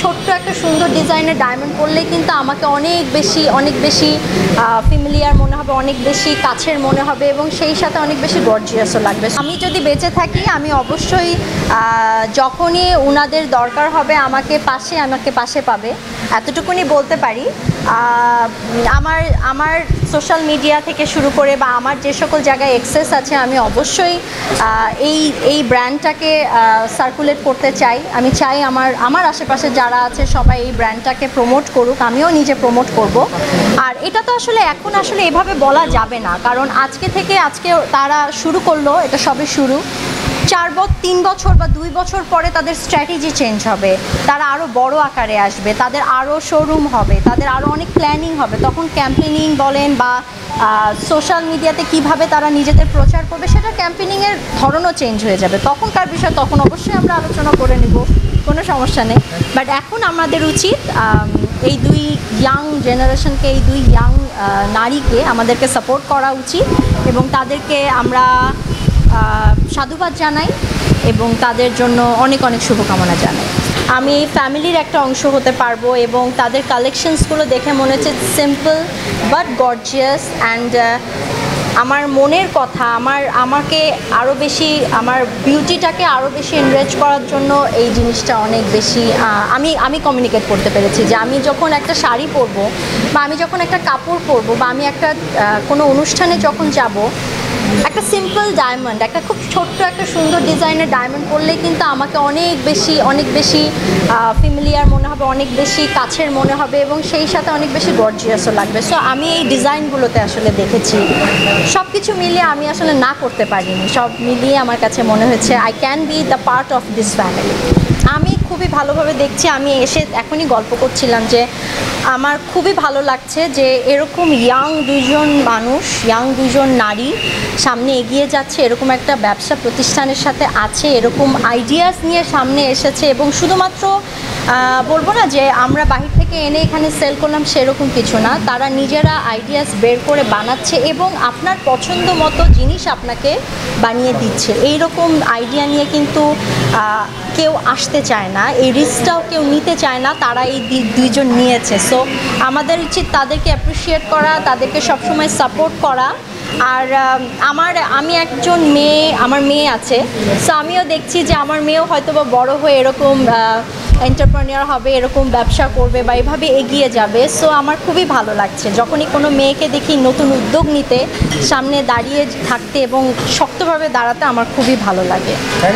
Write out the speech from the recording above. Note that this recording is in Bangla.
ছোট্ট একটা সুন্দর ডিজাইনের ডায়মন্ড পরলেই কিন্তু আমাকে অনেক বেশি ফ্যামিলিয়ার মনে হবে, অনেক বেশি কাছের মনে হবে এবং সেই সাথে অনেক বেশি গর্জিয়াসও লাগবে। আমি যদি বেঁচে থাকি আমি অবশ্যই যখনই ওনাদের দরকার হবে আমাকে পাশে পাবে, এতটুকুনি বলতে পারি। আমার সোশ্যাল মিডিয়া থেকে শুরু করে বা আমার যে সকল জায়গায় অ্যাক্সেস আছে আমি অবশ্যই এই ব্র্যান্ডটাকে সার্কুলেট করতে চাই। আমি চাই আমার আশেপাশে যারা আছে সবাই এই ব্র্যান্ডটাকে প্রমোট করুক, আমিও নিজে প্রমোট করব। আর এটা তো আসলে এখন এভাবে বলা যাবে না, কারণ আজকে তারা শুরু করলো, এটা সবে শুরু। 3 বছর বা 2 বছর পরে তাদের স্ট্র্যাটেজি চেঞ্জ হবে, তারা আরও বড় আকারে আসবে, তাদের আরও শোরুম হবে, তাদের আরও অনেক প্ল্যানিং হবে। তখন ক্যাম্পেইনিং বলেন বা সোশ্যাল মিডিয়াতে কিভাবে তারা নিজেদের প্রচার করবে, সেটা ক্যাম্পেইনিংয়ের ধরনও চেঞ্জ হয়ে যাবে। তখনকার বিষয় তখন অবশ্যই আমরা আলোচনা করে নেব, কোনো সমস্যা নেই। বাট এখন আমাদের উচিত এই দুই ইয়াং জেনারেশনকে, এই দুই ইয়াং নারীকে আমাদেরকে সাপোর্ট করা উচিত এবং তাদেরকে আমরা সাধুবাদ জানাই এবং তাদের জন্য অনেক শুভকামনা জানাই। আমি ফ্যামিলির একটা অংশ হতে পারবো এবং তাদের কালেকশনসগুলো দেখে মনে হচ্ছে সিম্পল বাট গর্জিয়াস অ্যান্ড আমার মনের কথা, আমাকে আরও বেশি, আমার বিউটিটাকে আরও বেশি এনরিচ করার জন্য এই জিনিসটা অনেক বেশি আমি কমিউনিকেট করতে পেরেছি যে আমি যখন একটা শাড়ি পরবো বা আমি যখন একটা কাপড় পরবো বা আমি একটা কোনো অনুষ্ঠানে যখন যাব, একটা সিম্পল ডায়মন্ড, একটা খুব ছোট্ট একটা সুন্দর ডিজাইনের ডায়মন্ড পরলেই কিন্তু আমাকে অনেক বেশি ফ্যামিলিয়ার মনে হবে, অনেক বেশি কাছের মনে হবে এবং সেই সাথে অনেক বেশি গর্জিয়াসও লাগবে। সো আমি এই ডিজাইনগুলোতে আসলে দেখেছি সব কিছু মিলিয়ে আমি আসলে না করতে পারিনি, সব মিলিয়ে আমার কাছে মনে হয়েছে I can be the part of this family. আমি খুবই ভালোভাবে দেখছি, আমি এখনই গল্প করছিলাম যে আমার খুবই ভালো লাগছে যে এরকম ইয়াং দুইজন নারী সামনে এগিয়ে যাচ্ছে, এরকম একটা ব্যবসা প্রতিষ্ঠানের সাথে আছে, এরকম আইডিয়াস নিয়ে সামনে এসেছে এবং শুধুমাত্র বলবো না যে আমরা বাহির থেকে এনে এখানে সেল করলাম, সেরকম কিছু না। তারা নিজেরা আইডিয়াস বের করে বানাচ্ছে এবং আপনার পছন্দ মতো জিনিস আপনাকে বানিয়ে দিচ্ছে। এইরকম আইডিয়া নিয়ে কিন্তু কেউ আসতে চায় না, এই রিস্কটাও কেউ নিতে চায় না, তারা এই দুইজন নিয়েছে। সো আমাদের উচিত তাদেরকে অ্যাপ্রিসিয়েট করা, তাদেরকে সবসময় সাপোর্ট করা। আর আমি একজন মেয়ে, আমার মেয়ে আছে, সো আমিও দেখছি যে আমার মেয়েও হয়তো বা বড়ো হয়ে এরকম এন্টারপ্রেনিউর হবে, এরকম ব্যবসা করবে বা এভাবে এগিয়ে যাবে। সো আমার খুবই ভালো লাগছে যখনই কোনো মেয়েকে দেখি নতুন উদ্যোগ নিতে, সামনে দাঁড়িয়ে থাকতে এবং শক্তভাবে দাঁড়াতে, আমার খুবই ভালো লাগে।